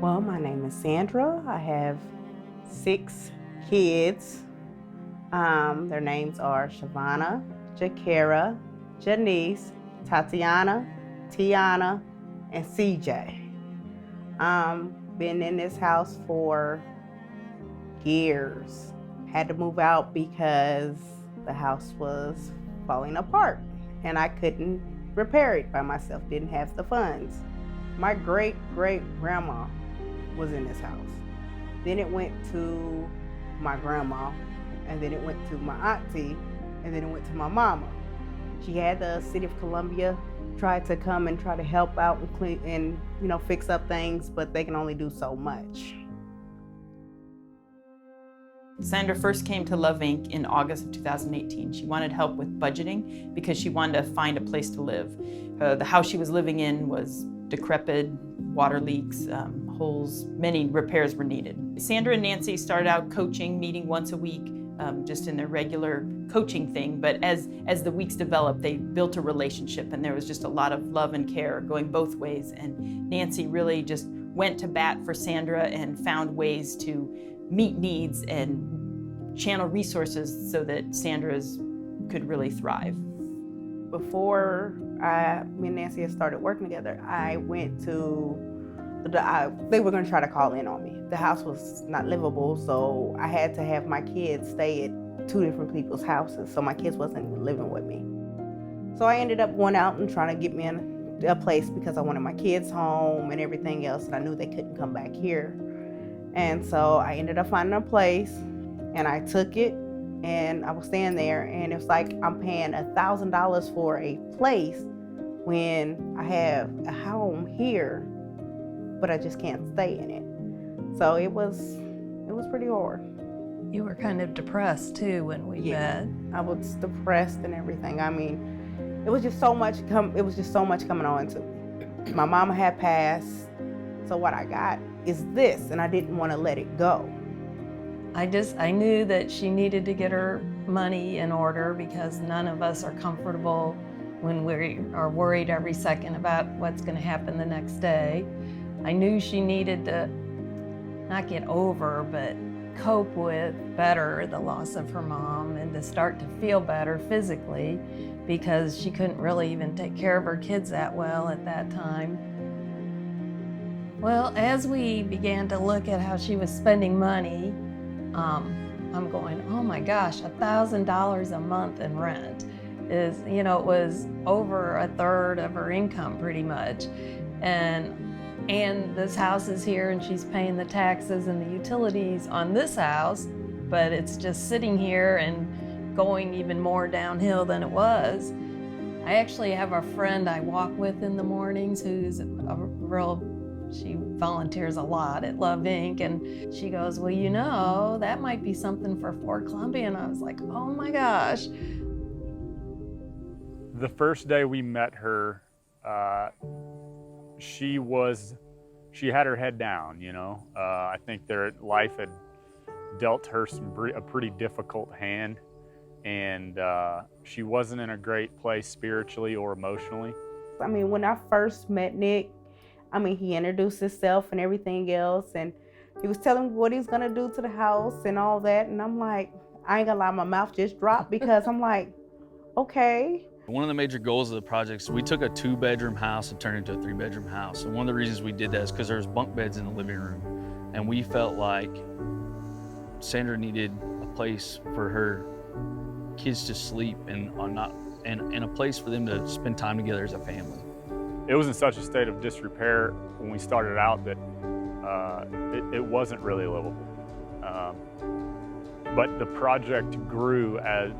Well, my name is Sandra. I have 6 kids. Their names are Shavana, Jakara, Janice, Tatiana, Tiana, and CJ. Been in this house for years. Had to move out because the house was falling apart and I couldn't repair it by myself, didn't have the funds. My great-great-grandma was in this house. Then it went to my grandma, and then it went to my auntie, and then it went to my mama. She had the City of Columbia try to come and try to help out and clean and fix up things, but they can only do so much. Sandra first came to Love Inc. in August of 2018. She wanted help with budgeting because she wanted to find a place to live. The house she was living in was decrepit, water leaks, holes, many repairs were needed. Sandra and Nancy started out coaching, meeting once a week, just in their regular coaching thing, but as the weeks developed, they built a relationship and there was just a lot of love and care going both ways, and Nancy really just went to bat for Sandra and found ways to meet needs and channel resources so that Sandra's could really thrive. Before me and Nancy had started working together, I went to they were going to try to call in on me. The house was not livable, so I had to have my kids stay at 2 different people's houses, so my kids wasn't living with me. So I ended up going out and trying to get me in a place because I wanted my kids home and everything else, and I knew they couldn't come back here. And so I ended up finding a place, and I took it, and I was staying there, and it was like I'm paying $1,000 for a place when I have a home here, but I just can't stay in it. So it was pretty hard. You were kind of depressed too when we met. I was depressed and everything. I mean, it was just so much coming on to me. My mama had passed, so what I got is this, and I didn't want to let it go. I knew that she needed to get her money in order because none of us are comfortable when we are worried every second about what's going to happen the next day. I knew she needed to not get over, but cope with better the loss of her mom and to start to feel better physically because she couldn't really even take care of her kids that well at that time. Well, as we began to look at how she was spending money, I'm going, oh my gosh, $1,000 a month in rent is, it was over a third of her income pretty much. And this house is here and she's paying the taxes and the utilities on this house, but it's just sitting here and going even more downhill than it was. I actually have a friend I walk with in the mornings who's she volunteers a lot at Love Inc. And she goes, well, that might be something for Fort Columbia. And I was like, oh my gosh. The first day we met her, she had her head down, I think their life had dealt her a pretty difficult hand, and she wasn't in a great place spiritually or emotionally. I mean, when I first met Nick, he introduced himself and everything else, and he was telling me what he's gonna do to the house and all that, and I'm like, I ain't gonna lie, my mouth just dropped because I'm like, okay. One of the major goals of the project is we took a 2-bedroom house and turned it into a 3-bedroom house. And one of the reasons we did that is because there was bunk beds in the living room. And we felt like Sandra needed a place for her kids to sleep and a place for them to spend time together as a family. It was in such a state of disrepair when we started out that it wasn't really livable. But the project grew as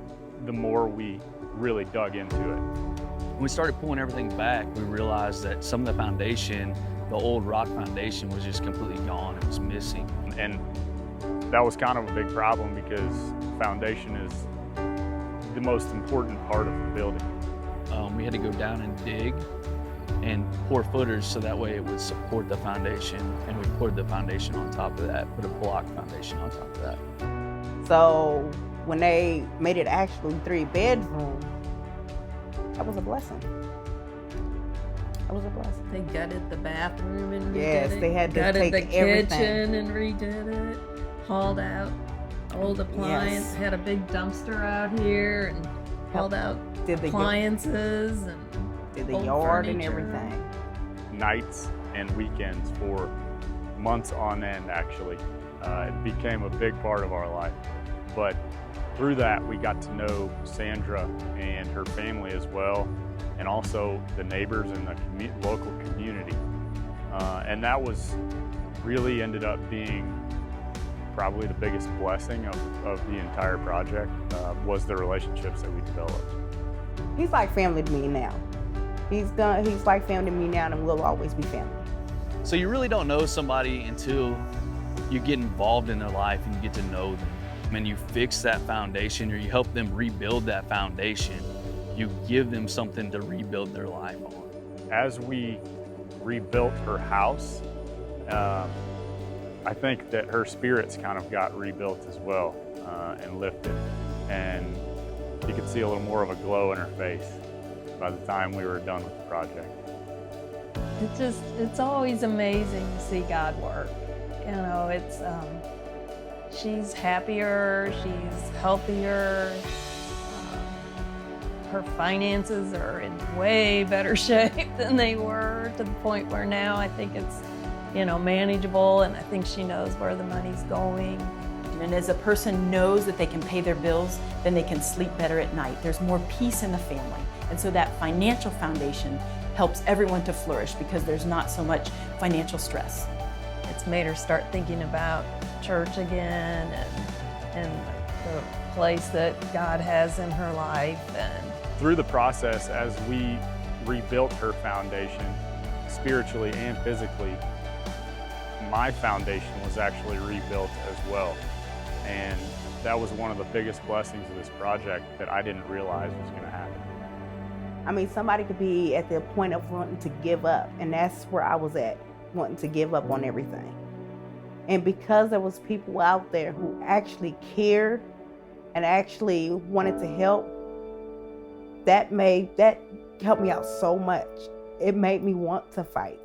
the more we really dug into it. When we started pulling everything back, we realized that some of the foundation, the old rock foundation, was just completely gone. It was missing. And that was kind of a big problem because foundation is the most important part of the building. We had to go down and dig and pour footers so that way it would support the foundation, and we poured the foundation on top of that, put a block foundation on top of that. So when they made it actually 3-bedroom, that was a blessing. That was a blessing. They gutted the bathroom and redid Yes, it. they had to gutted take the everything. kitchen and redid it. Hauled out old appliances. Yes. Had a big dumpster out here and hauled out Did the appliances and did the old yard and furniture. everything. Nights and weekends for months on end, actually. It became a big part of our life. But through that, we got to know Sandra and her family as well, and also the neighbors and the local community. And that was really ended up being probably the biggest blessing of the entire project, was the relationships that we developed. He's like family to me now. He's like family to me now, and we'll always be family. So you really don't know somebody until you get involved in their life and you get to know them. When you fix that foundation or you help them rebuild that foundation, you give them something to rebuild their life on. As we rebuilt her house, I think that her spirits kind of got rebuilt as well, and lifted. And you could see a little more of a glow in her face by the time we were done with the project. It's always amazing to see God work. You know, she's happier, she's healthier, her finances are in way better shape than they were, to the point where now I think it's, manageable, and I think she knows where the money's going. And as a person knows that they can pay their bills, then they can sleep better at night. There's more peace in the family. And so that financial foundation helps everyone to flourish because there's not so much financial stress. It's made her start thinking about church again and the place that God has in her life. And Through the process, as we rebuilt her foundation, spiritually and physically, my foundation was actually rebuilt as well. And that was one of the biggest blessings of this project that I didn't realize was going to happen. I mean, somebody could be at the point of wanting to give up, and that's where I was at, wanting to give up on everything. And because there was people out there who actually cared and actually wanted to help, that helped me out so much. It made me want to fight.